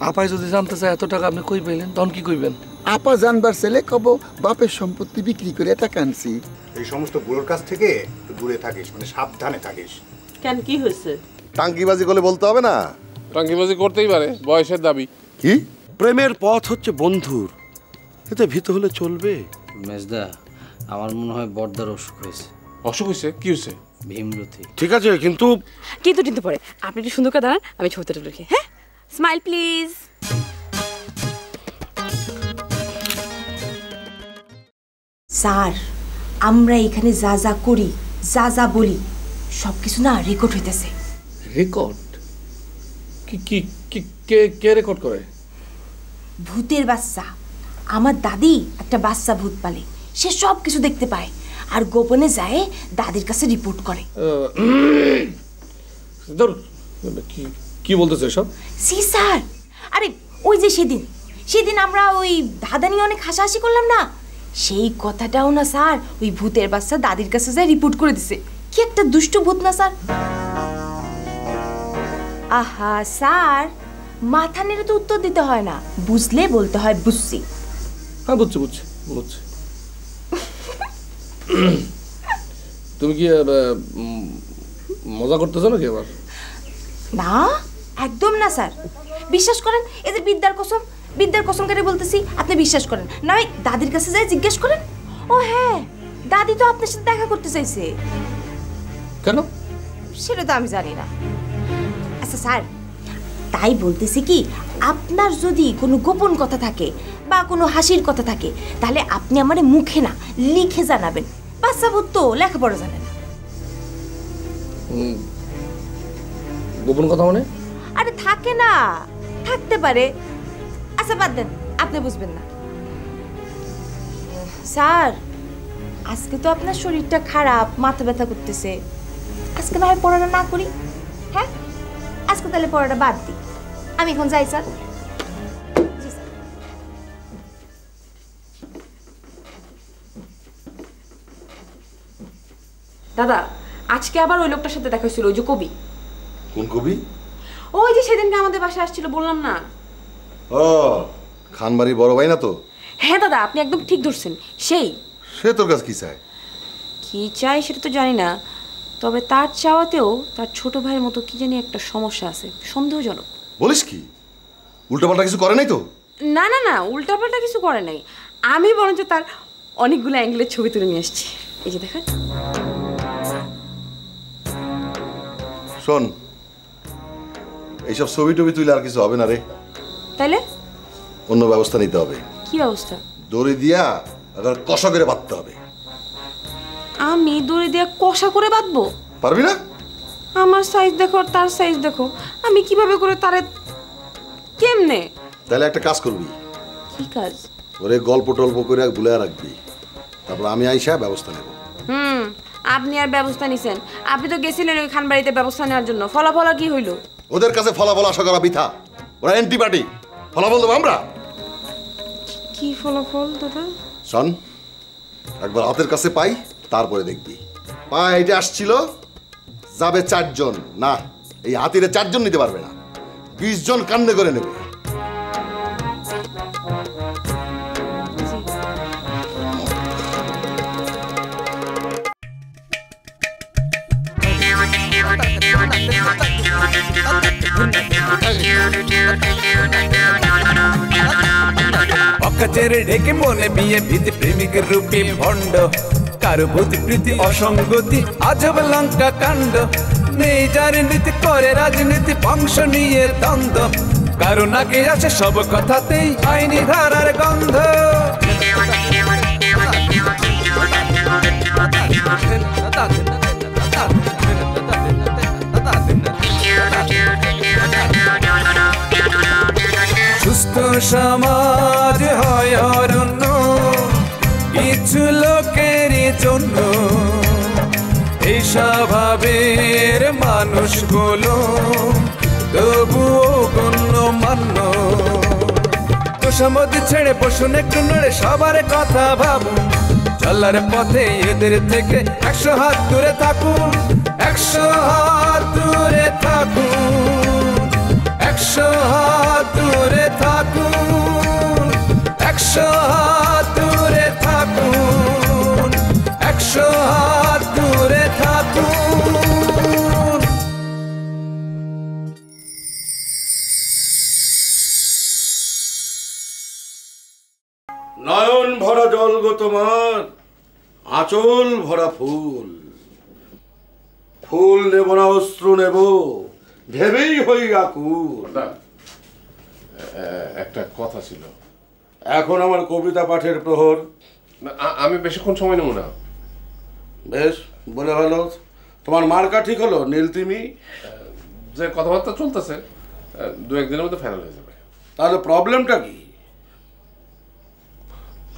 আপাই যদি জানতে চায় এত টাকা আপনি কই পাইলেন, তখন কি কইবেন? আপা জানবার ছেলে কব বাপের সম্পত্তি বিক্রি করে টাকা আনছি। এই সমস্ত বুড়োর কাছ থেকে দূরে থাকিস, মানে সাবধানে থাকিস। কেন, কি হয়েছে? টাঙ্কিবাজি করলে বলতে হবে না। টাঙ্কিবাজি করতেই পারে, বয়সের দাবি। কি প্রেমের পথ হচ্ছে বন্ধুর, এতে ভীত হলে চলবে? মেজদা, আমার মনে হয় বড়দার অসুখ হয়েছে। অসুখ হয়েছে? কি হয়েছে? ভীমরতি। ঠিক আছে, কিন্তু কিন্তু পরে আপনি একটু সুন্দর করে দাঁড়ান, আমি ছবিটা তুলে। হ্যাঁ, স্মাইল প্লিজ। স্যার, আমরা এখানে যা যা করি, যা যা বলি, সব কিছু না রেকর্ড হইতেছে। রেকর্ড? কি কি কে কে রেকর্ড করে? ভূতের বাচ্চা। আমার দাদি একটা বাচ্চা ভূত পালে, সে সব কিছু দেখতে পায় আর গোপনে যায় দাদির কাছে রিপোর্ট করে। কি বলতেছে সব? সি স্যার, আরে ওই যে সেদিন আমরা ওই ধাঁধা নিয়ে অনেক হাসাহাসি করলাম না, সেই কথাটাও না স্যার ওই ভূতের বাচ্চা দাদির কাছে যায় রিপোর্ট করে দিছে। কি একটা দুষ্ট ভূত না স্যার? আহা স্যার, মাথা নেড়ে তো উত্তর দিতে হয় না, বুঝলে বলতে হয় বুঝছি। হ্যাঁ বুঝছি। তুমি কি মজা করতেছো নাকি আবার? না, একদম না স্যার, বিশ্বাস করেন। এই যে বিদ্যার কসম করে বলতেছি, আপনি বিশ্বাস করেন না? ওই দাদির কাছে যাই জিজ্ঞেস করেন। ও হ্যাঁ, দাদি তো আপনার সাথে দেখা করতে চাইছে। কেন সেটা তো আমি জানি না। আচ্ছা স্যার, তাই বলতেছি কি, আপনার যদি কোনো গোপন কথা থাকে বা কোনো হাসির কথা থাকে, তাহলে আপনি আমারে মুখে না লিখে জানাবেন। বাচ্চা ভূত তো লেখাপড়া জানে না। গোপন কথা মানে? আরে থাকে না, থাকতে পারে। আচ্ছা বাদ দেন, আপনি বুঝবেন না। স্যার, আজকে তো আপনার শরীরটা খারাপ, মাথা ব্যথা করতেছে, আজকে না হয় পড়াটা না করি? হ্যাঁ, আজকে তাহলে পড়াটা বাদ দিই। আমি এখন যাই স্যার। দাদা, আজকে আবার ওই লোকটার সাথে দেখা হয়েছিল, ওই যে কবি। কোন কবি? ওই যে সেদিনকে আমাদের বাসায় আসছিল, বললাম না? ও, খানবাড়ি বড় ভাই না তো? হ্যাঁ দাদা, আপনি একদম ঠিক ধরছেন। সে তোর কাছে কি চায়? কি চাই সেটা তো জানি না, তবে তার চাওয়াতেও তার ছোট ভাইয়ের মতো কি জানি একটা সমস্যা আছে, সন্দেহজনক। বলিস কি? উল্টাপাল্টা কিছু করে নাই তো? না, উল্টাপাল্টা কিছু করে নাই। আমি বরঞ্চ তার অনেকগুলো অ্যাঙ্গেলের ছবি তুলে নিয়ে আসছি। এই যে দেখেন। শোন, এইসব ছবি টবি তুইলে আর কিছু হবে না রে। তাইলে অন্য ব্যবস্থা নিতে হবে। কি ব্যবস্থা? দড়ি দিয়া আবার কষা করে বাঁধতে হবে। আমি দড়ি দিয়ে কষা করে বাঁধবো? পারবি না? আমার সাইজ দেখো আর তার সাইজ দেখো, আমি কিভাবে করে তারে, কেমনে? তাহলে একটা কাজ করবি। কি কাজ? ওরে গল্প টল্প করে ভুলে রাখবি, তারপর আমি আইসা ব্যবস্থা নেব। আপনি আর ব্যবস্থা নিছেন? আপনি তো গেছিলেন ওই খানবাড়িতে ব্যবস্থা নেওয়ার জন্য, ফলাফল কি হইল? ওদের কাছে ফলাফল আশা করা বৃথা, ওরা অ্যান্টিবায়োটিক। ফলাফল দেবো আমরা। কি ফলাফল দাদা? শোন, একবার হাতের কাছে পাই, তারপরে দেখবি। পা এটা আসছিল, যাবে 4 জন, না এই হাতিরে 4 জন নিতে পারবে না, 20 জন কান্দে করে নেবে। অকাচের ঢেকে মনে বিয়ে ভীতি প্রেমিকের রূপে ভণ্ড, কারো ভূতি প্রীতি অসঙ্গতি আজব লঙ্কা কাণ্ড। নেই যার নীতি করে রাজনীতি, বংশ নিয়ে দ্বন্দ্ব, কারো নাকে আসে সব কথাতেই আইনি ধারার গন্ধ। সুস্থ সমাজ হয় অরণ্য কিছু লোকেরই জন্য, এই স্বভাবের মানুষগুলো তবুও গণ্যমান্য। তোষামতি ছেড়ে বসুন একটু নড়ে, সবার কথা ভাবুন, চলার পথে এদের থেকে 100 হাত দূরে থাকুন, 100 হাত দূরে থাকুন, 100 হাত দূরে থাকুন, 100 হাত দূরে থাকুন, 100 হাত দূরে থাকুন। নয়ন ভরা জল গো তোমার, আঁচল ভরা ফুল, ফুল নেব না অশ্রু নেব, ভেবেই হই আকুল। একটা কথা ছিল। এখন আমার কবিতা পাঠের প্রহর। আমি বেশিক্ষণ সময় নেব না। বেশ, বলে ভালো। তোমার মার্কা ঠিক হলো নীলতিমি? যে কথাবার্তা চলতেছে 2-1 দিনের মধ্যে ফাইনাল হয়ে যাবে। তাহলে প্রবলেমটা কি?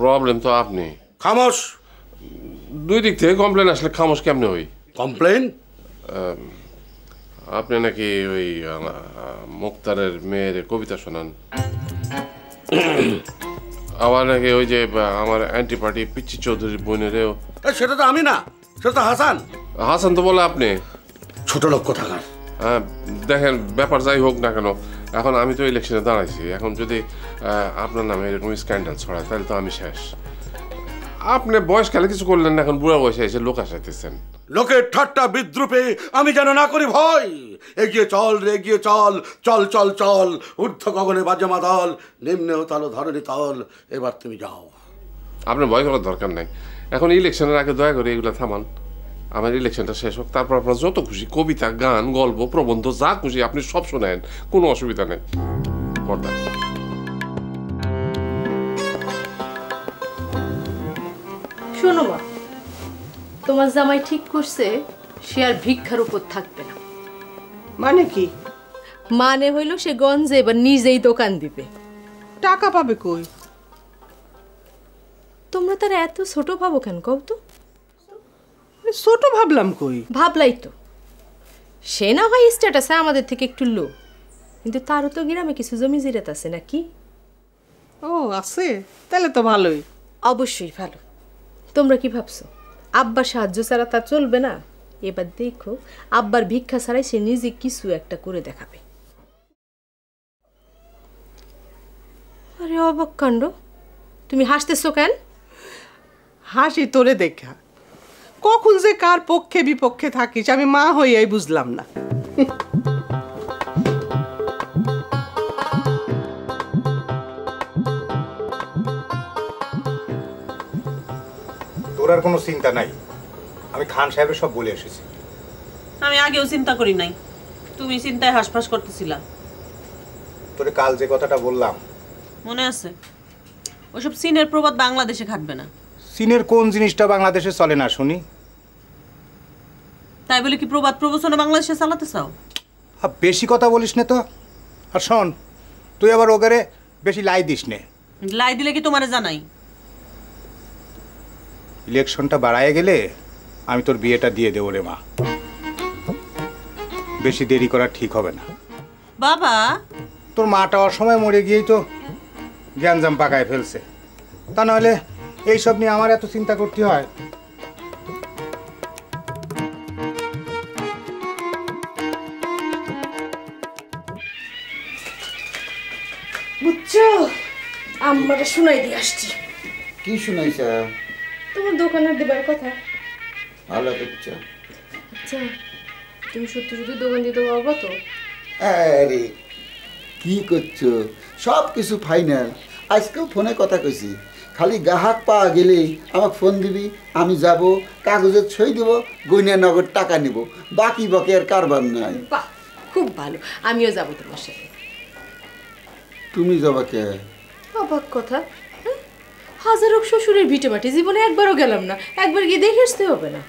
প্রবলেম তো আপনি। খামোশ। 2 দিক থেকে কমপ্লেন আসলে খামোশ কেমনে হই? কমপ্লেন? আপনি নাকি ওই মুক্তারের মেয়ের কবিতা শোনান, আবার নাকি ওই যে আমার অ্যান্টি পার্টি পিচ্চি চৌধুরীর বোনেরেও। সেটা তো আমি না, সেটা তো হাসান। হাসান তো বলে আপনি। ছোট লোক কোথাকার। হ্যাঁ, দেখেন ব্যাপার যাই হোক না কেন, এখন আমি তো ইলেকশনে দাঁড়াইছি। এখন যদি আপনার নামে এরকম স্ক্যান্ডাল ছড়ায় তাহলে তো আমি শেষ। আপনি বয়সকালে কিছু করলেন না, এখন বুড়া বয়সে এসে লোক আসাইতেছেন। লোকের ঠাট্টা বিদ্রুপে আমি যেন না করি ভয়। এগিয়ে চল রে, এগিয়ে চল, চল চল চল, ঊর্ধ্ব গগনে বাজে মাদল, নিম্নেও তালো ধরণী তল, এবার তুমি যাও। আপনার ভয় করার দরকার নাই। এখন ইলেকশনের আগে দয়া করে এগুলো থামান। আমার ইলেকশনটা শেষ হোক, তারপর আপনার যত খুশি কবিতা, গান, গল্প, প্রবন্ধ যা খুশি আপনি সব শোনেন, কোনো অসুবিধা নেই। পর্দা। শোনো মা, তোমার জামাই ঠিক করছে সে আর ভিক্ষার উপর থাকবে না। মানে কি? মানে হইল সে গঞ্জে এবার নিজেই দোকান দিবে। টাকা পাবে কই? তোমরা তার এত ছোট ভাবো কেন কও তো? ছোট ভাবলাম কই? ভাবলাই তো। সে না হয় স্ট্যাটাসে আমাদের থেকে একটু লো, কিন্তু তারও তো গ্রামে কিছু জমি জিরাত আছে নাকি? ও আছে, তাহলে তো ভালোই। অবশ্যই ভালো। তোমরা কি ভাবছো আব্বার সাহায্য ছাড়া তা চলবে না? এবার দেখো আব্বার ভিক্ষা ছাড়াই সে নিজে কিছু একটা করে দেখাবে। আরে অবাক কাণ্ড, তুমি হাসতেছো কেন? হাসি তোরে দেখা। কখন যে কার পক্ষে বিপক্ষে থাকিস আমি মা হইয়াই বুঝলাম না। তোর আর কোনো চিন্তা নাই, আমি খান সাহেবের সব বলে এসেছি। আমি আগেও চিন্তা করি নাই, তুমি চিন্তায় হাসফাস করতেছিলা। তোরে কাল যে কথাটা বললাম মনে আছে? ওসব চীনের প্রবাদ বাংলাদেশে খাটবে না। চীনের কোন জিনিসটা বাংলাদেশে চলে না শুনি? তাই বলে কি প্রবাদ প্রবচনে বাংলাদেশে চালাতে চাও? বেশি কথা বলিস না তো। আর শোন, তুই আবার ওগারে বেশি লাই দিস নে। লাই দিলে কি তোমারে জানাই? ইলেকশনটা বাড়ায় গেলে আমি তোর বিয়েটা দিয়ে দেবো রে মা। বেশি দেরি করা ঠিক হবে না। বাবা, তোর মাটা অসময় মরে গিয়েই তো জ্ঞানজাম পাকায় ফেলছে। তা নাহলে এইসব নিয়ে আমার এত চিন্তা করতে হয়? বুঝছো, আমরা শুনাই দিয়ে আসছি। কি শুনাইছা? তোমার দোকানের দিবার কথা। ভালো করছো। আচ্ছা, তুমি সত্যি সত্যি দোকান দিতে পারবো তো? আরে কি করছো, সব কিছু ফাইনাল। আজকেও ফোনে কথা কইছি, খালি গ্রাহক পাওয়া গেলেই আমাকে ফোন দিবি, আমি যাব, কাগজের সই দেব, গইনা নগদ টাকা নিব, বাকি বাকি আর কারবার নাই। বাহ, খুব ভালো, আমিও যাব তোমার সাথে। তুমি যাবা কে? অবাক কথা, হাজার হোক শ্বশুরের ভিটে মাটি জীবনে একবারও গেলাম না, একবার গিয়ে দেখে আসতে হবে না?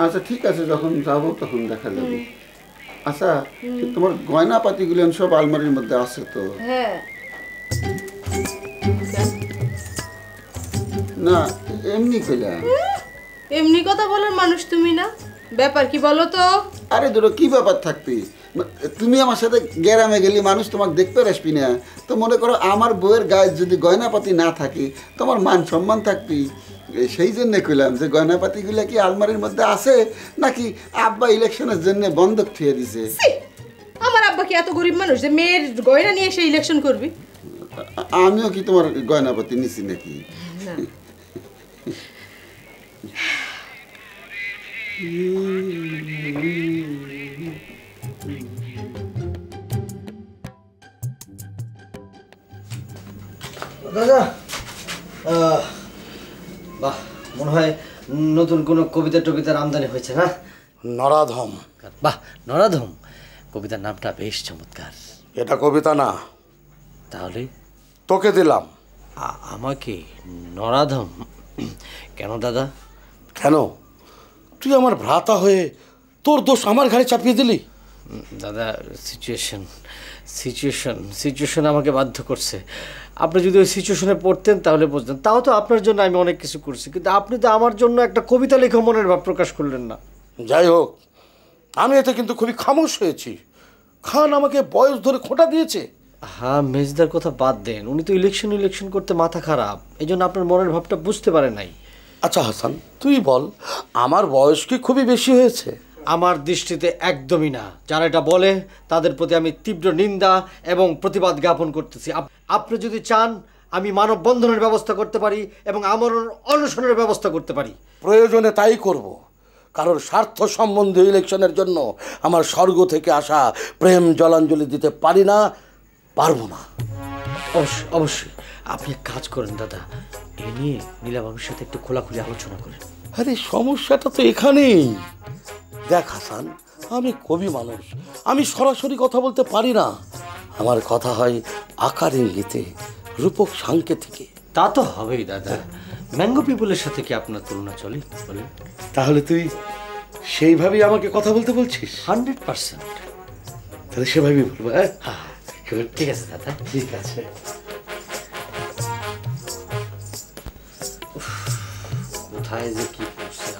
আচ্ছা ঠিক আছে, যখন যাবো তখন দেখা যাবে। আচ্ছা, তোমার গয়না পাতিগুলো সব আলমারির মধ্যে আছে তো? হ্যাঁ। না এমনি কইলাম। এমনি কথা বলার মানুষ তুমি না, ব্যাপার কি বলো তো? আরে ধরো কি ব্যাপার থাকবি, তুমি আমার সাথে গ্রামে গেলে মানুষ তোমাকে দেখতে আসবি না, তো মনে করো আমার বউয়ের গায়ে যদি গয়নাপাতি না থাকে তোমার মান সম্মান থাকবি। সেই জন্যে কইলাম যে গয়নাপাতিগুলো কি আলমারির মধ্যে আছে নাকি আব্বা ইলেকশনের জন্য বন্ধক থুয়ে দিছে। আমার আব্বা কি এত গরিব মানুষ যে মেয়ের গয়না নিয়ে এসে ইলেকশন করবি? আমিও কি তোমার গয়নাপাতি নিছি নাকি? দাদা বাহ, মনে হয় নতুন কোনো কবিতা টবিতার আমদানি হয়েছে না? নরাধম। বাহ, নরাধম কবিতার নামটা বেশ চমৎকার। এটা কবিতা না। তাহলে তোকে দিলাম। আমাকে নরাধম কেন দাদা? কেন? তুই আমার ভ্রাতা হয়ে তোর দোষ আমার ঘাড়ে চাপিয়ে দিলি। দাদা, সিচুয়েশন আমাকে বাধ্য করছে। আপনি যদি ওই সিচুয়েশনে পড়তেন তাহলে বুঝতেন। তাও তো আপনার জন্য আমি অনেক কিছু করছি, কিন্তু আপনি তো আমার জন্য একটা কবিতা লেখা মনের ভাব প্রকাশ করলেন না। যাই হোক, আমি এতে কিন্তু খুবই খামোশ হয়েছি। খান আমাকে বয়স ধরে খোঁটা দিয়েছে। হ্যাঁ, মেজদার কথা বাদ দেন, উনি তো ইলেকশন করতে মাথা খারাপ, এই জন্য আপনার মনের ভাবটা বুঝতে পারে নাই। আচ্ছা হাসান, তুই বল, আমার বয়স কি খুবই বেশি হয়েছে? আমার দৃষ্টিতে একদমই না। যারা এটা বলে তাদের প্রতি আমি তীব্র নিন্দা এবং প্রতিবাদ জ্ঞাপন করতেছি। আপনি যদি চান আমি মানববন্ধনের ব্যবস্থা করতে পারি এবং আমার অনশনের ব্যবস্থা করতে পারি। প্রয়োজনে তাই করব। কারোর স্বার্থ সম্বন্ধীয় ইলেকশনের জন্য আমার স্বর্গ থেকে আসা প্রেম জলাঞ্জলি দিতে পারি না, পারবো না। অবশ্যই আপনি এক কাজ করেন দাদা, এ নিয়ে নীলাবাবুর সাথে একটু খোলাখুলি আলোচনা করেন। আরে সমস্যাটা তো এখানেই। দেখ হাসান, আমি কবি মানুষ, আমি সরাসরি কথা বলতে পারি না। আমার কথা হয় আকার ইঙ্গিতে, রূপক সাংকেতিকে। তা তো হবেই দাদা, ম্যাঙ্গো পিপলের সাথে কি আপনার তুলনা চলে বলেন? তাহলে তুই সেইভাবেই আমাকে কথা বলতে বলছিস? 100%। তাহলে সেভাবেই বলবো। হ্যাঁ, ঠিক আছে দাদা, ঠিক আছে। কোথায় যে কি করছে।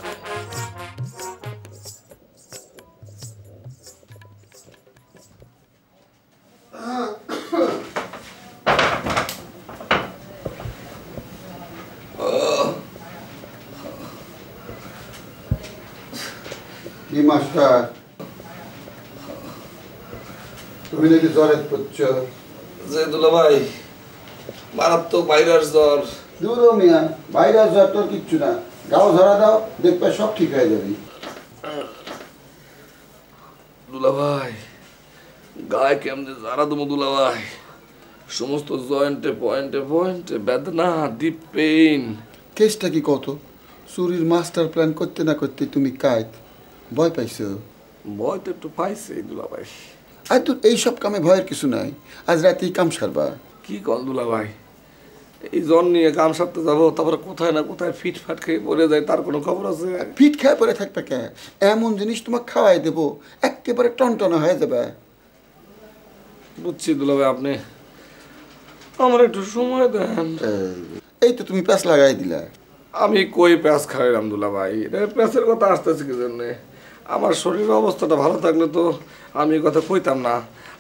কি মাস্টার, তুমি নাকি জ্বরে পড়ছ? যে দুলাভাই, মারাত্মক ভাইরাস জ্বর। দূর মিয়া, ভাইরাস জ্বর তোর কিচ্ছু না, গাও ঝরা দাও, দেখবে সব ঠিক হয়ে যাবে। দুলাভাই, গায়ে কেমনে জ্বালা দেবো দুলাভাই, সমস্ত জয়েন্টে পয়েন্টে বেদনা, ডিপ পেইন। কেসটা কি কত? চুরির মাস্টার প্ল্যান করতে না করতে তুমি কাজ ভয় পাইছো? ভয় তো একটু পাইছে দুলাভাই। আর তোর এইসব কামে ভয়ের কিছু নাই, আজ রাতেই কাম সারবা। কি কল দুলাভাই, এই জ্বর নিয়ে কাম সারতে যাবো, তারপরে কোথায় না কোথায় ফিট ফাট খেয়ে পড়ে যায়, তার কোনো খবর আছে? ফিট খেয়ে পরে থাকবে কে? এমন জিনিস তোমাকে খাওয়াই দেবো, একেবারে টনটনা হয়ে যাবে। বুঝছি দুলাভাই, আপনি আমার একটু সময় দেন। এই তো তুমি প্যাঁচ লাগাই দিলা। আমি কই প্যাঁচ খাইলাম দুলাভাই, এটা প্যাঁচের কথা আসতেছে কি জন্যে? আমার শরীরের অবস্থাটা ভালো থাকলে তো আমি এই কথা কইতাম না।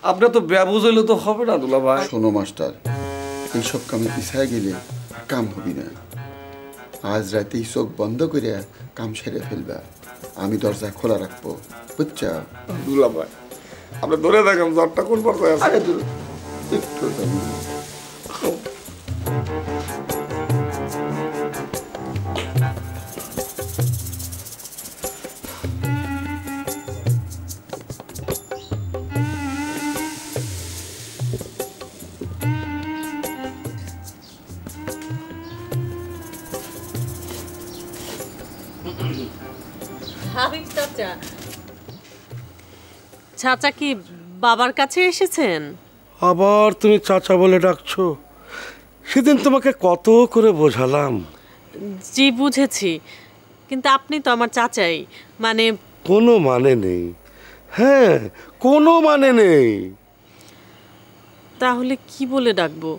আপনি তো ব্যবুঝ হইলে তো হবে না দুলাভাই। শোনো মাস্টার, এইসব কামে পিছায় গেলে কাম হবি না। আজ রাতেই চোখ বন্ধ করে কাম সেরে ফেলবা, আমি দরজা খোলা রাখবো, বুঝছা? দুলাভাই, আপনি ধরে দেখেন জ্বরটা কোন পর্যায়ে আছে। আরে একটু চাচা কি বাবার কাছে এসেছেন? আবার তুমি চাচা বলে ডাকছো? সেদিন তোমাকে কত করে বোঝালাম। জি বুঝেছি, কিন্তু আপনি তো আমার চাচাই, মানে কোনো মানে নেই। হ্যাঁ, কোনো মানে নেই। তাহলে কি বলে ডাকবো?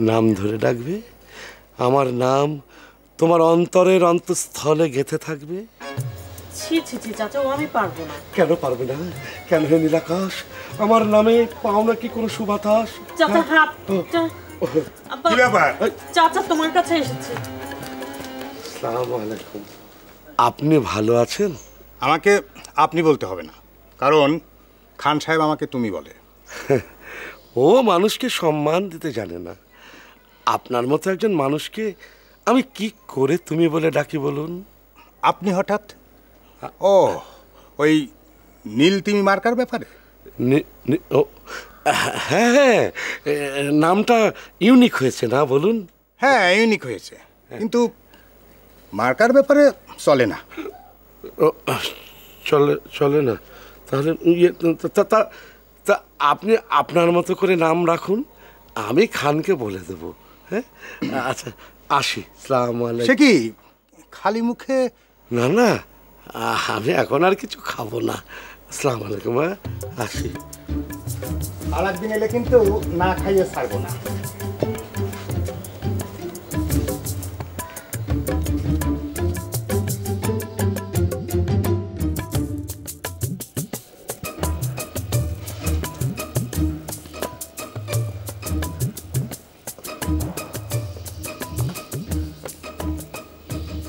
নাম ধরে ডাকবে। আমার নাম তোমার অন্তরের অন্তঃস্থলে গেঁথে থাকবে। ছি ছি ছি চাচা, ও আমি পারবো না। কেন পারবে না? কেন হে নীলাকাশ, আমার নামে পাও না কি কোনো সুবাতাস? চাচা হাত। কি ব্যাপার? চাচা তোমার কাছে এসেছে। আসসালামু আলাইকুম। আপনি ভালো আছেন? আমাকে আপনি বলতে হবে না, কারণ খান সাহেব আমাকে তুমি বলে। ও মানুষকে সম্মান দিতে জানে না। আপনার মতো একজন মানুষকে আমি কি করে তুমি বলে ডাকি বলুন? আপনি হঠাৎ ও ওই নীল তিমি মার্কার ব্যাপারে? হ্যাঁ, নামটা ইউনিক হয়েছে না বলুন? হ্যাঁ, ইউনিক হয়েছে, কিন্তু মার্কার ব্যাপারে চলে না। চলে না? তাহলে তা আপনি আপনার মতো করে নাম রাখুন, আমি খানকে বলে দেব। হ্যাঁ, আচ্ছা আসি। আসসালামু আলাইকুম। সে কি খালি মুখে? না না, আমি এখন আর কিছু খাবো না। আসসালামু আলাইকুম। আসি। আর একদিন এলে কিন্তু না খাইয়ে ছাড়বো না।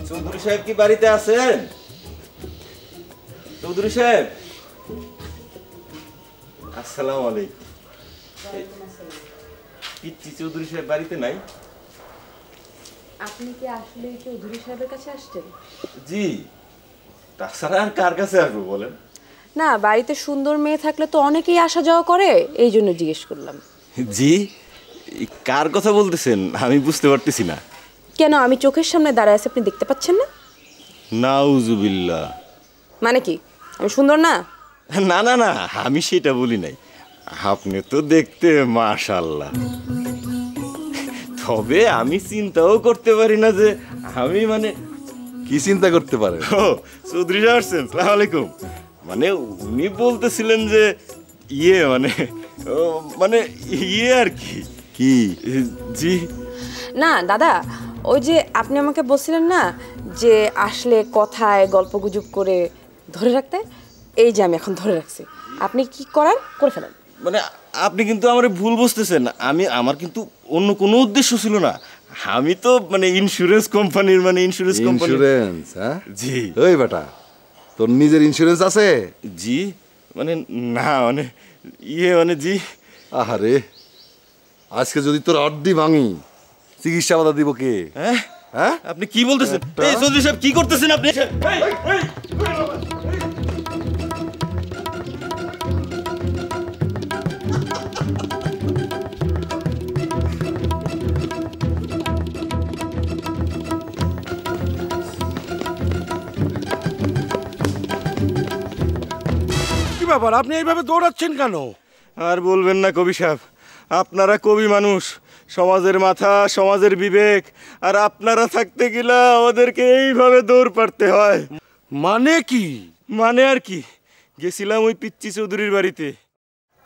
চৌধুরী সাহেব কি বাড়িতে আছেন? চৌধুরী সাহেব, আসসালামু আলাইকুম। পিচ্চি চৌধুরী সাহেব বাড়িতে নাই? আপনি কি আসলে চৌধুরী সাহেবের কাছে আসছেন? জি, তাছাড়া আর কার কাছে আসবো বলেন? না, বাড়িতে সুন্দর মেয়ে থাকলে তো অনেকেই আসা যাওয়া করে, এই জন্য জিজ্ঞেস করলাম। জি, কার কথা বলতেছেন আমি বুঝতে পারতেছি না। কেন, আমি চোখের সামনে দাঁড়ায় আছি, আপনি দেখতে পাচ্ছেন না? নাউজুবিল্লাহ। মানে কি আমি সুন্দর না? না না না, আমি সেটা বলি নাই। আপনি তো দেখতে মাশাআল্লাহ। তবে আমি চিন্তাও করতে পারি না যে আমি মানে কি চিন্তা করতে পারে? ও চৌধুরী সাহেব আসছেন, আসসালামু আলাইকুম। মানে উনি বলতেছিলেন যে মানে আর কি কি? জি না দাদা, ওই যে আপনি আমাকে বলছিলেন না যে আসলে কথায় গল্পগুজব করে ধরে রাখতে, এই যে আমি এখন ধরে রাখছি। আপনি কি করার করে ফেলেন। মানে আপনি কিন্তু আমার ভুল বুঝতেছেন। আমার কিন্তু অন্য কোনো উদ্দেশ্য ছিল না। আমি তো মানে ইন্স্যুরেন্স কোম্পানির ইন্স্যুরেন্স। হ্যাঁ জি। ওই বেটা, তোর নিজের ইন্স্যুরেন্স আছে? জি মানে না মানে জি। আহারে, আজকে যদি তোর আড্ডি ভাঙি, চিকিৎসা বাধা দিব কে? হ্যাঁ হ্যাঁ, আপনি কি বলতেছেন? এই চৌধুরী সাহেব কি করতেছেন আপনি? কি ব্যাপার, আপনি এইভাবে দৌড়াচ্ছেন কেন? আর বলবেন না কবি সাহেব, আপনারা কবি মানুষ, সমাজের মাথা, সমাজের বিবেক, আর আপনারা থাকতে গেলে আমাদেরকে এইভাবে দৌড় পাড়তে হয়। মানে কি? মানে আর কি, গেছিলাম ওই পিচ্চি চৌধুরীর বাড়িতে।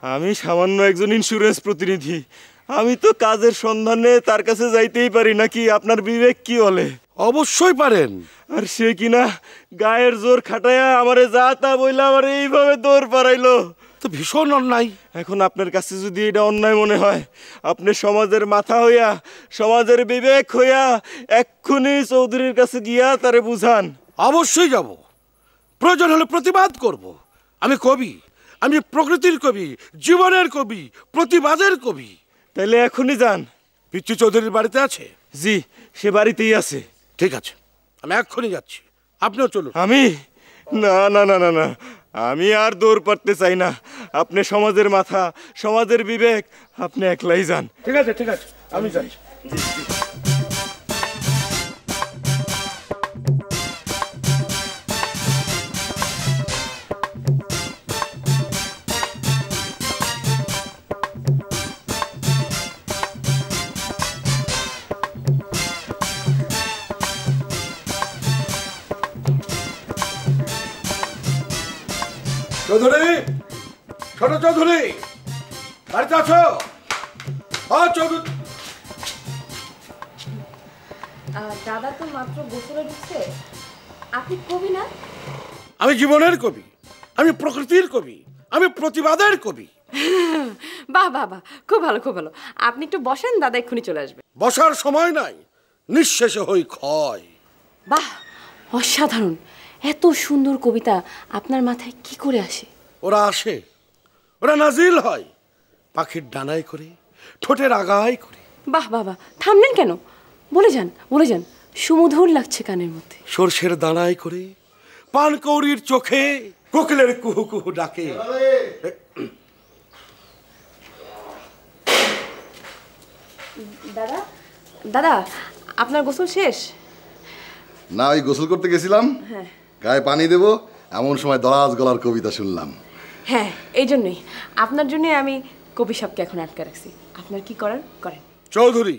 আমি সামান্য একজন ইন্স্যুরেন্স প্রতিনিধি, আমি তো কাজের সন্ধানে তার কাছে যাইতেই পারি নাকি? আপনার বিবেক কি বলে? অবশ্যই পারেন। আর সে কিনা গায়ের জোর খাটাইয়া আমারে যা তা বইলা আমারে এইভাবে দৌড় পাড়াইলো, তো ভীষণ অন্যায়। এখন আপনার কাছে যদি এটা অন্যায় মনে হয়, আপনি সমাজের মাথা হইয়া, সমাজের বিবেক হইয়া এক্ষুনি চৌধুরীর কাছে গিয়া তারে বুঝান। অবশ্যই যাব, প্রয়োজন হলে প্রতিবাদ করব। আমি কবি, আমি প্রকৃতির কবি, জীবনের কবি, প্রতিবাদের কবি। তাইলে এখনই যান। পিচ্চি চৌধুরীর বাড়িতে আছে? জি, সে বাড়িতেই আছে। ঠিক আছে, আমি এক্ষুনি যাচ্ছি, আপনিও চলুন। আমি না না না না না, আমি আর দৌড় পাড়তে চাই না। আপনি সমাজের মাথা, সমাজের বিবেক, আপনি একলাই যান। ঠিক আছে ঠিক আছে, আমি যাচ্ছি। চৌধুরী, ছোট চৌধুরী, বাড়িতে আছো? চৌধুরী। দাদা তো মাত্র গোসলে ঢুকছে। আপনি কবি না? আমি জীবনের কবি, আমি প্রকৃতির কবি, আমি প্রতিবাদের কবি। বাহ বাহ বাহ, খুব ভালো খুব ভালো। আপনি একটু বসেন, দাদা এক্ষুনি চলে আসবে। বসার সময় নাই, নিঃশেষে হই ক্ষয়। বাহ, অসাধারণ। এত সুন্দর কবিতা আপনার মাথায় কি করে আসে? ওরা আসে, ওরা নাজিল হয় পাখির ডানায় করে, ঠোঁটের আগায় করে। বাহ বাহ বাহ, থামলেন কেন? বলে যান, সুমধুর লাগছে কানের মধ্যে। সর্ষের দানায় করে, পানকৌড়ির চোখে, কোকিলের কুহু কুহু ডাকে। দাদা দাদা, আপনার গোসল শেষ? না, ওই গোসল করতে গেছিলাম, হ্যাঁ গায়ে পানি দেবো, এমন সময় দরাজ গলার কবিতা শুনলাম। হ্যাঁ, এই জন্যই আপনার জন্যই আমি কবি সাহেবকে এখন আটকে রাখছি। আপনার কি করার করেন। চৌধুরী,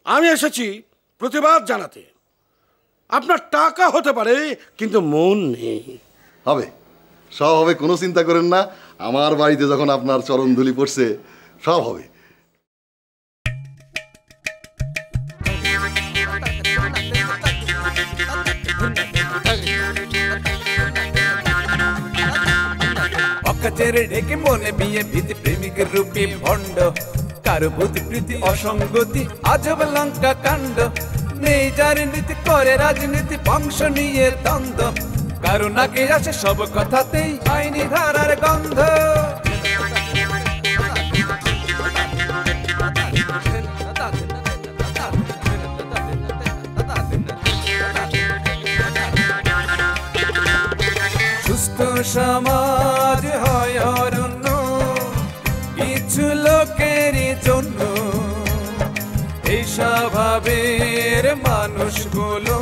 আমি এসেছি প্রতিবাদ জানাতে। আপনার টাকা হতে পারে, কিন্তু মন নেই। হবে, সব হবে, কোনো চিন্তা করেন না। আমার বাড়িতে যখন আপনার চরণ ধুলি পড়ছে, সব হবে। অকাচের ঢেকে মনে বিয়ে ভীতি প্রেমিকের রূপে ভণ্ড, কারো ভূতি প্রীতি অসঙ্গতি আজব লঙ্কা কাণ্ড। নেই যার নীতি করে রাজনীতি, বংশ নিয়ে দ্বন্দ্ব, কারো নাকে আসে সব কথাতেই আইনি ধারার গন্ধ। সুস্থ সমাজ হয় অরণ্য কিছু লোকেরই জন্য, এই স্বভাবের মানুষগুলো